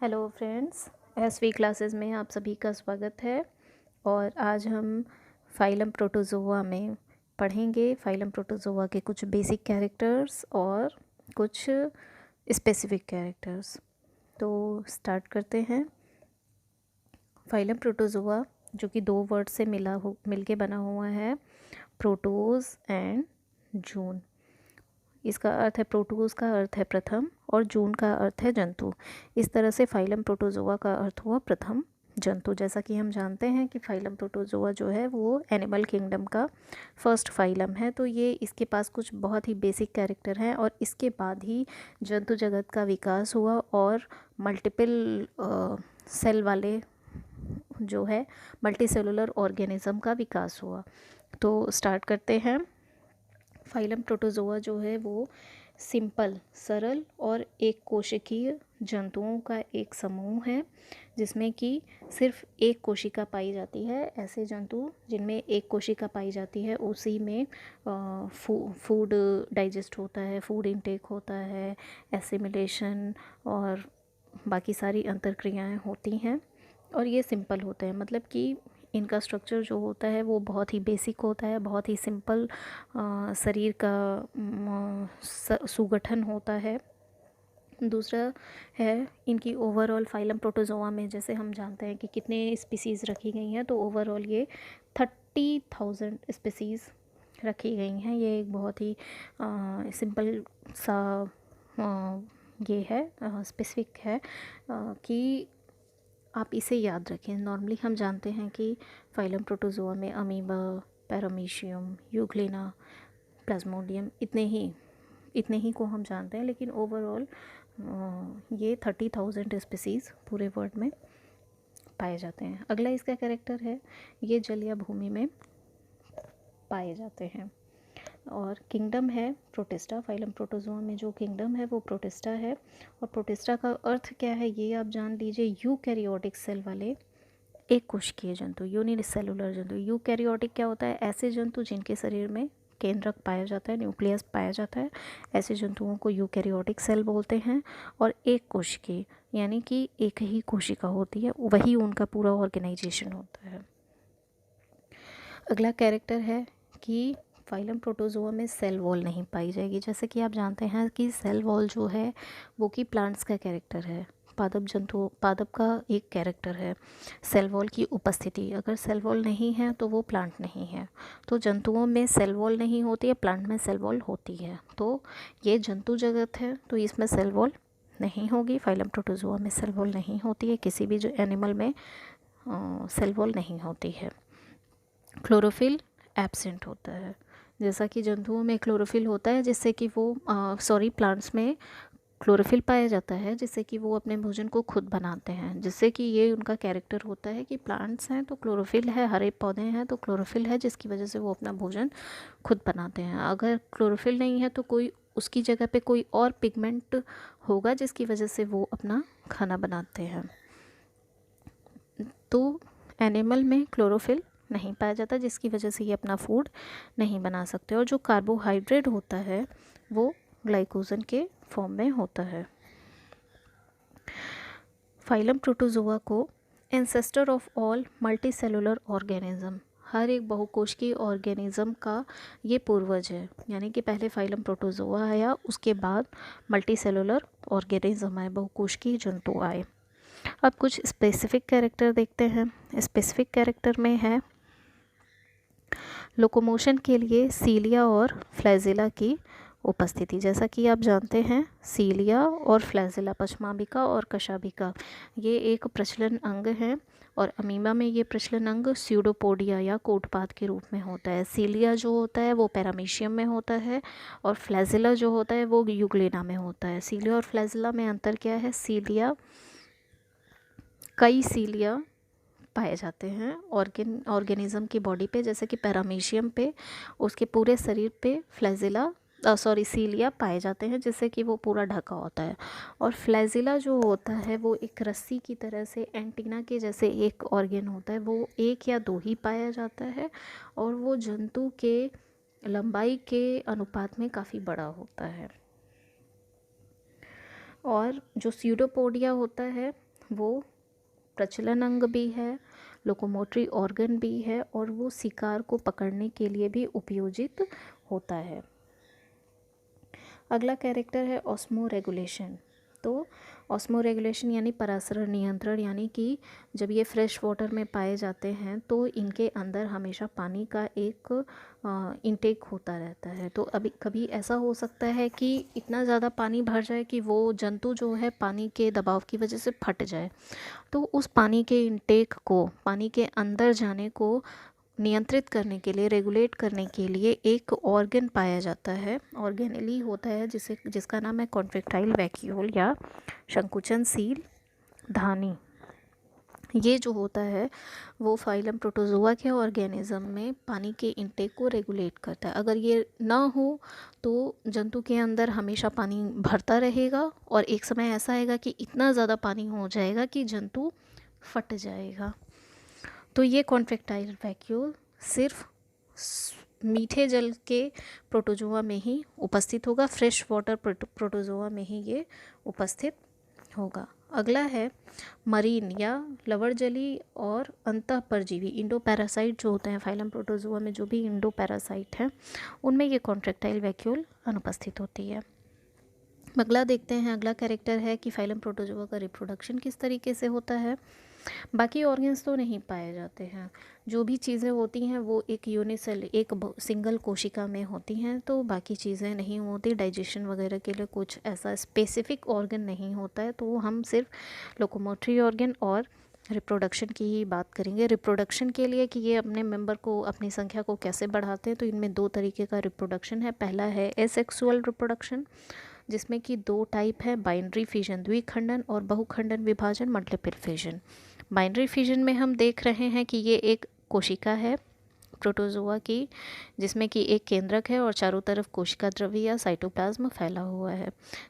Hello friends, SV classes में आप सभी का स्वागत है। और आज हम फाइलम प्रोटोज़ोआ में पढ़ेंगे फाइलम प्रोटोज़ोआ के कुछ बेसिक कैरेक्टर्स और कुछ स्पेसिफिक कैरेक्टर्स। तो स्टार्ट करते हैं। फाइलम प्रोटोज़ोआ जो कि दो वर्ड से मिलके बना हुआ है, प्रोटोज़ एंड जून। इसका अर्थ है, प्रोटोज़ का अर्थ है प्रथम और जून का अर्थ है जंतु। इस तरह से फाइलम प्रोटोज़ोआ का अर्थ हुआ प्रथम जंतु। जैसा कि हम जानते हैं कि फाइलम प्रोटोज़ोआ जो है वो एनिमल किंगडम का फर्स्ट फाइलम है। तो ये इसके पास कुछ बहुत ही बेसिक कैरेक्टर हैं और इसके बाद ही जंतु जगत का विकास हुआ और मल्टीपल सेल वाले जो है मल्टी सेलुलर ऑर्गेनिज्म का विकास हुआ। तो स्टार्ट करते हैं। फाइलम प्रोटोज़ोआ जो है वो सिंपल, सरल और एक कोशिकीय जंतुओं का एक समूह है जिसमें कि सिर्फ एक कोशिका पाई जाती है। ऐसे जंतु जिनमें एक कोशिका पाई जाती है उसी में फूड डाइजेस्ट होता है, फूड इनटेक होता है, एसिमिलेशन और बाकी सारी अंतर्क्रियाएं होती हैं। और ये सिंपल होते हैं, मतलब कि इनका स्ट्रक्चर जो होता है वो बहुत ही बेसिक होता है, बहुत ही सिंपल शरीर का सुगठन होता है। दूसरा है इनकी ओवरऑल फाइलम प्रोटोज़ोआ में, जैसे हम जानते हैं कि कितने स्पीसीज़ रखी गई हैं, तो ओवरऑल ये 30,000 स्पीसीज़ रखी गई हैं। ये एक बहुत ही सिंपल सा ये है, स्पेसिफिक है कि आप इसे याद रखें। नॉर्मली हम जानते हैं कि फाइलम प्रोटोज़ोआ में अमीबा, पैरामीशियम, यूग्लिना, प्लाज्मोडियम इतने ही को हम जानते हैं, लेकिन ओवरऑल ये 30,000 स्पीसीज़ पूरे वर्ल्ड में पाए जाते हैं। अगला इसका कैरेक्टर है, ये जल या भूमि में पाए जाते हैं। और किंगडम है प्रोटिस्टा। फाइलम प्रोटोज़ोआ में जो किंगडम है वो प्रोटिस्टा है। और प्रोटिस्टा का अर्थ क्या है ये आप जान लीजिए। यूकैरियोटिक सेल वाले एक कोशिकीय जंतु, यूनिसेलुलर जंतु। यूकैरियोटिक क्या होता है? ऐसे जंतु जिनके शरीर में केंद्रक पाया जाता है, न्यूक्लियस पाया जाता है, ऐसे जंतुओं को यूकैरियोटिक सेल बोलते हैं। और एक कोशिकीय यानी कि एक ही कोशिका होती है, वही उनका पूरा ऑर्गेनाइजेशन होता है। अगला कैरेक्टर है कि फाइलम प्रोटोज़ोआ में सेल वॉल नहीं पाई जाएगी। जैसे कि आप जानते हैं कि सेल वॉल जो है वो कि प्लांट्स का कैरेक्टर है, पादप का एक कैरेक्टर है सेल वॉल की उपस्थिति। अगर सेल वॉल नहीं है तो वो प्लांट नहीं है। तो जंतुओं में सेल वॉल नहीं होती है, प्लांट में सेल वॉल होती है। तो ये जंतु जगत है तो इसमें सेल वॉल नहीं होगी। फाइलम प्रोटोज़ोआ में सेल वॉल नहीं होती है, किसी भी जो एनिमल में सेल वॉल नहीं होती है। क्लोरोफिल एब्सेंट होता है। जैसा कि जंतुओं में क्लोरोफिल होता है जिससे कि वो प्लांट्स में क्लोरोफिल पाया जाता है जिससे कि वो अपने भोजन को खुद बनाते हैं। जिससे कि ये उनका कैरेक्टर होता है कि प्लांट्स हैं तो क्लोरोफिल है, हरे पौधे हैं तो क्लोरोफिल है, जिसकी वजह से वो अपना भोजन खुद बनाते हैं। अगर क्लोरोफिल नहीं है तो कोई उसकी जगह पे कोई और पिगमेंट होगा जिसकी वजह से वो अपना खाना बनाते हैं। तो एनिमल में क्लोरोफिल नहीं पाया जाता जिसकी वजह से ये अपना फूड नहीं बना सकते। और जो कार्बोहाइड्रेट होता है वो ग्लाइकोजन के फॉर्म में होता है। फाइलम प्रोटोज़ोआ को ancestor of all multicellular organism, हर एक बहुकोशिकीय ऑर्गेनिज्म का ये पूर्वज है। यानी कि पहले फाइलम प्रोटोज़ोआ आया, उसके बाद मल्टीसेलुलर ऑर्गेनिज्म आए, बहुकोशिकीय जंतु आए। अब कुछ स्पेसिफिक कैरेक्टर देखते हैं। स्पेसिफिक कैरेक्टर में है लोकोमोशन के लिए सीलिया और फ्लैजिला की उपस्थिति। जैसा कि आप जानते हैं सीलिया और फ्लैजिला, पश्माभिका और कशाभिका, ये एक प्रचलन अंग है। और अमीबा में ये प्रचलन अंग स्यूडोपोडिया या कोटपाद के रूप में होता है। सीलिया जो होता है वो पैरामीशियम में होता है और फ्लैजिला जो होता है वो यूग्लिना में होता है। सीलिया और फ्लैजिला में अंतर क्या है? सीलिया, कई सीलिया पाए जाते हैं ऑर्गेनिज्म की बॉडी पे, जैसे कि पैरामीशियम पे उसके पूरे शरीर पे फ्लैजिला सीलिया पाए जाते हैं जिससे कि वो पूरा ढका होता है। और फ्लैजिला जो होता है वो एक रस्सी की तरह से एंटीना के जैसे एक ऑर्गेन होता है, वो एक या दो ही पाया जाता है और वो जंतु के लंबाई के अनुपात में काफ़ी बड़ा होता है। और जो स्यूडोपोडिया होता है वो प्रचलन अंग भी है, लोकोमोटरी ऑर्गन भी है, और वो शिकार को पकड़ने के लिए भी उपयोजित होता है। अगला कैरेक्टर है ऑस्मो रेगुलेशन। तो ऑस्मो रेगुलेशन यानी परासरण नियंत्रण, यानी कि जब ये फ्रेश वाटर में पाए जाते हैं तो इनके अंदर हमेशा पानी का एक इंटेक होता रहता है। तो अभी कभी ऐसा हो सकता है कि इतना ज़्यादा पानी भर जाए कि वो जंतु जो है पानी के दबाव की वजह से फट जाए। तो उस पानी के इंटेक को, पानी के अंदर जाने को नियंत्रित करने के लिए, रेगुलेट करने के लिए एक ऑर्गन पाया जाता है, ऑर्गेनेली होता है, जिसका नाम है कॉन्ट्रैक्टाइल वैक्यूल या संकुचनशील धानी। ये जो होता है वो फाइलम प्रोटोजोआ के ऑर्गेनिज्म में पानी के इंटेक को रेगुलेट करता है। अगर ये ना हो तो जंतु के अंदर हमेशा पानी भरता रहेगा और एक समय ऐसा आएगा कि इतना ज़्यादा पानी हो जाएगा कि जंतु फट जाएगा। तो ये कॉन्ट्रैक्टाइल वैक्यूल सिर्फ मीठे जल के प्रोटोजोआ में ही उपस्थित होगा, फ्रेश वाटर प्रोटोजोआ में ही ये उपस्थित होगा। अगला है मरीन या लवणजली और अंतः परजीवी, इंडो पैरासाइट जो होते हैं फाइलम प्रोटोजोआ में, जो भी इंडो पैरासाइट हैं उनमें ये कॉन्ट्रैक्टाइल वैक्यूल अनुपस्थित होती है। अगला देखते हैं, अगला कैरेक्टर है कि फाइलम प्रोटोजोआ का रिप्रोडक्शन किस तरीके से होता है। बाकी ऑर्गन्स तो नहीं पाए जाते हैं, जो भी चीज़ें होती हैं वो एक यूनिसेल, एक सिंगल कोशिका में होती हैं, तो बाकी चीज़ें नहीं होती। डाइजेशन वगैरह के लिए कुछ ऐसा स्पेसिफिक ऑर्गन नहीं होता है, तो हम सिर्फ लोकोमोटरी ऑर्गन और रिप्रोडक्शन की ही बात करेंगे। रिप्रोडक्शन के लिए कि ये अपने मेंबर को, अपनी संख्या को कैसे बढ़ाते हैं, तो इनमें दो तरीके का रिप्रोडक्शन है। पहला है एसेक्सुअल रिप्रोडक्शन, जिसमें कि दो टाइप है, बाइनरी फिजन द्विखंडन और बहुखंडन विभाजन मल्टीपल फिजन। बाइनरी फिजन में हम देख रहे हैं कि ये एक कोशिका है प्रोटोजोआ की, जिसमें कि एक केंद्रक है और चारों तरफ कोशिका द्रव्य या साइटोप्लाज्म फैला हुआ है।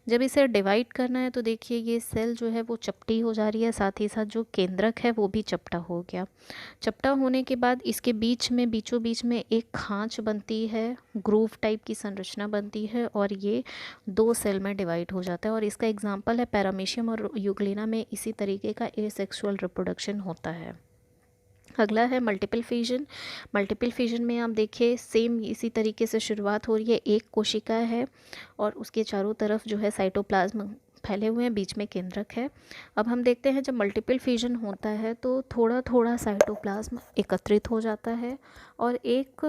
जब इसे डिवाइड करना है तो देखिए ये सेल जो है वो चपटी हो जा रही है, साथ ही साथ जो केंद्रक है वो भी चपटा हो गया। चपटा होने के बाद इसके बीच में, बीचों बीच में एक खांच बनती है, ग्रूव टाइप की संरचना बनती है, और ये दो सेल में डिवाइड हो जाता है। और इसका एग्जाम्पल है पैरामीशियम और यूग्लिना में इसी तरीके का एसेक्सुअल रिप्रोडक्शन होता है। अगला है मल्टीपल फिजन। मल्टीपल फिजन में आप देखिए सेम इसी तरीके से शुरुआत हो रही है, एक कोशिका है और उसके चारों तरफ जो है साइटोप्लाज्म फैले हुए हैं, बीच में केंद्रक है। अब हम देखते हैं जब मल्टीपल फिजन होता है तो थोड़ा थोड़ा साइटोप्लाज्म एकत्रित हो जाता है और एक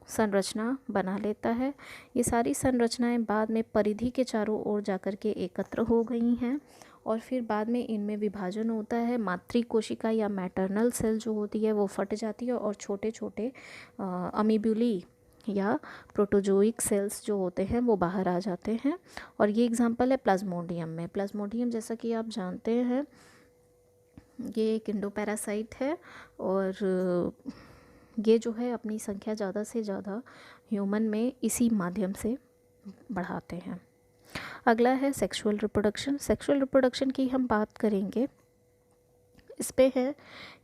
संरचना बना लेता है। ये सारी संरचनाएं बाद में परिधि के चारों ओर जाकर के एकत्र हो गई हैं और फिर बाद में इनमें विभाजन होता है। मातृ कोशिका या मैटरनल सेल जो होती है वो फट जाती है और छोटे छोटे अमीब्यूली या प्रोटोजोइक सेल्स जो होते हैं वो बाहर आ जाते हैं। और ये एग्जांपल है प्लाज्मोडियम में। प्लाज्मोडियम जैसा कि आप जानते हैं ये एक इंडोपैरासाइट है और ये जो है अपनी संख्या ज़्यादा से ज़्यादा ह्यूमन में इसी माध्यम से बढ़ाते हैं। अगला है सेक्सुअल रिप्रोडक्शन। सेक्सुअल रिप्रोडक्शन की हम बात करेंगे, इस पे है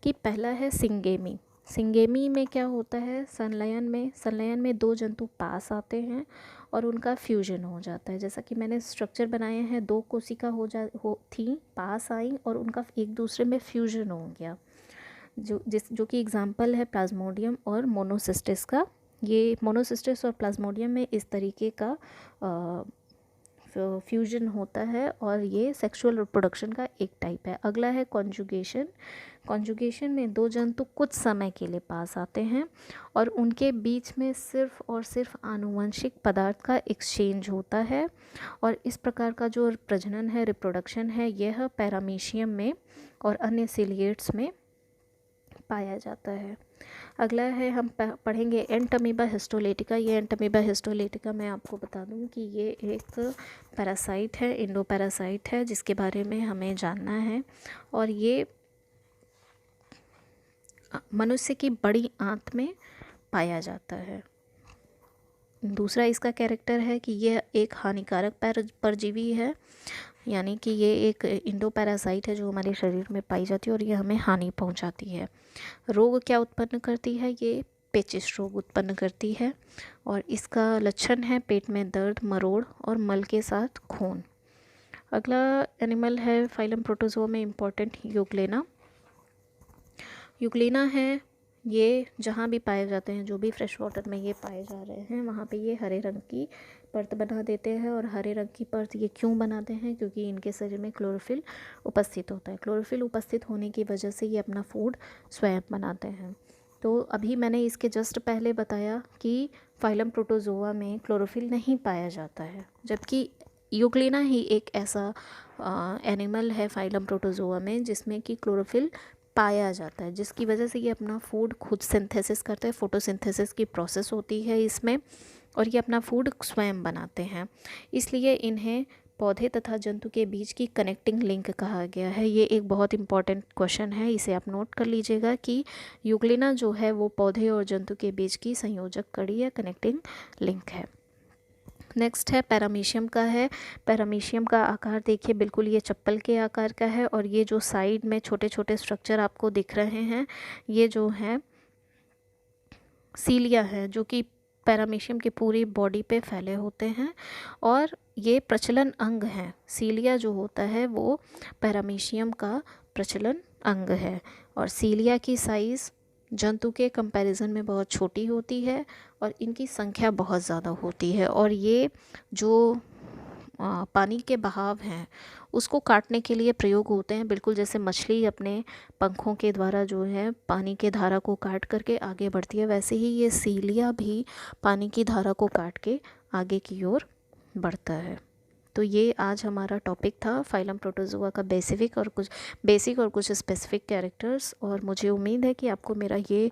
कि पहला है सिंगेमी। सिंगेमी में क्या होता है, संलयन में दो जंतु पास आते हैं और उनका फ्यूजन हो जाता है। जैसा कि मैंने स्ट्रक्चर बनाए हैं, दो कोशिका थी, पास आई और उनका एक दूसरे में फ्यूजन हो गया, जो कि एग्जाम्पल है प्लाज्मोडियम और मोनोसिस्टिस का। ये मोनोसिस्टिस और प्लाज्मोडियम में इस तरीके का फ्यूजन होता है और ये सेक्सुअल रिप्रोडक्शन का एक टाइप है। अगला है कॉन्जुगेशन। कॉन्जुगेशन में दो जंतु कुछ समय के लिए पास आते हैं और उनके बीच में सिर्फ और सिर्फ आनुवंशिक पदार्थ का एक्सचेंज होता है और इस प्रकार का जो प्रजनन है, रिप्रोडक्शन है, यह पैरामीशियम में और अन्य सिलिएट्स में पाया जाता है। अगला है हम पढ़ेंगे एंटमीबा हिस्टोलेटिका। ये एंटमीबा हिस्टोलेटिका मैं आपको बता दूं कि ये एक पैरासाइट है, इंडो पैरासाइट है, जिसके बारे में हमें जानना है। और ये मनुष्य की बड़ी आंत में पाया जाता है। दूसरा इसका कैरेक्टर है कि यह एक हानिकारक परजीवी है, यानी कि ये एक इंडो पैरासाइट है जो हमारे शरीर में पाई जाती है और ये हमें हानि पहुंचाती है। रोग क्या उत्पन्न करती है, ये पेचिश रोग उत्पन्न करती है और इसका लक्षण है पेट में दर्द, मरोड़ और मल के साथ खून। अगला एनिमल है फाइलम प्रोटोजोआ में इम्पॉर्टेंट यूग्लेना। यूग्लेना है, ये जहाँ भी पाए जाते हैं, जो भी फ्रेश वाटर में ये पाए जा रहे हैं, वहाँ पे ये हरे रंग की परत बना देते हैं। और हरे रंग की परत ये क्यों बनाते हैं? क्योंकि इनके शरीर में क्लोरोफिल उपस्थित होता है। क्लोरोफिल उपस्थित होने की वजह से ये अपना फूड स्वयं बनाते हैं। तो अभी मैंने इसके जस्ट पहले बताया कि फाइलम प्रोटोजोआ में क्लोरोफिल नहीं पाया जाता है, जबकि यूग्लेना ही एक ऐसा एनिमल है फाइलम प्रोटोजोआ में जिसमें कि क्लोरोफिल पाया जाता है, जिसकी वजह से ये अपना फूड खुद सिंथेसिस करते हैं। फोटोसिंथेसिस की प्रोसेस होती है इसमें, और ये अपना फूड स्वयं बनाते हैं। इसलिए इन्हें पौधे तथा जंतु के बीच की कनेक्टिंग लिंक कहा गया है। ये एक बहुत इंपॉर्टेंट क्वेश्चन है, इसे आप नोट कर लीजिएगा कि यूग्लेना जो है वो पौधे और जंतु के बीच की संयोजक कड़ी या कनेक्टिंग लिंक है। नेक्स्ट है पैरामीशियम का है। पैरामीशियम का आकार देखिए, बिल्कुल ये चप्पल के आकार का है। और ये जो साइड में छोटे छोटे स्ट्रक्चर आपको दिख रहे हैं, ये जो है सीलिया है, जो कि पैरामीशियम की पूरी बॉडी पे फैले होते हैं। और ये प्रचलन अंग हैं। सीलिया जो होता है वो पैरामीशियम का प्रचलन अंग है। और सीलिया की साइज़ जंतु के कंपैरिजन में बहुत छोटी होती है और इनकी संख्या बहुत ज़्यादा होती है। और ये जो पानी के बहाव हैं उसको काटने के लिए प्रयोग होते हैं। बिल्कुल जैसे मछली अपने पंखों के द्वारा जो है पानी के धारा को काट करके आगे बढ़ती है, वैसे ही ये सीलिया भी पानी की धारा को काट के आगे की ओर बढ़ता है। तो ये आज हमारा टॉपिक था फाइलम प्रोटोजोआ का बेसिक और कुछ स्पेसिफिक कैरेक्टर्स। और मुझे उम्मीद है कि आपको मेरा ये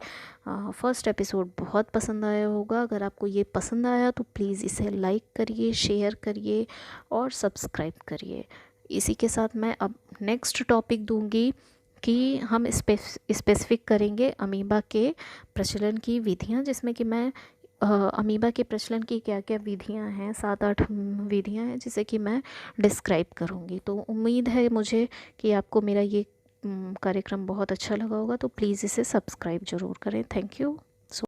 फर्स्ट एपिसोड बहुत पसंद आया होगा। अगर आपको ये पसंद आया तो प्लीज़ इसे लाइक करिए, शेयर करिए और सब्सक्राइब करिए। इसी के साथ मैं अब नेक्स्ट टॉपिक दूंगी कि हम स्पेसिफिक करेंगे अमीबा के प्रचलन की विधियाँ, जिसमें कि मैं अमीबा के प्रचलन की क्या क्या विधियां हैं, 7-8 विधियां हैं जिसे कि मैं डिस्क्राइब करूंगी। तो उम्मीद है मुझे कि आपको मेरा ये कार्यक्रम बहुत अच्छा लगा होगा। तो प्लीज़ इसे सब्सक्राइब ज़रूर करें। Thank you.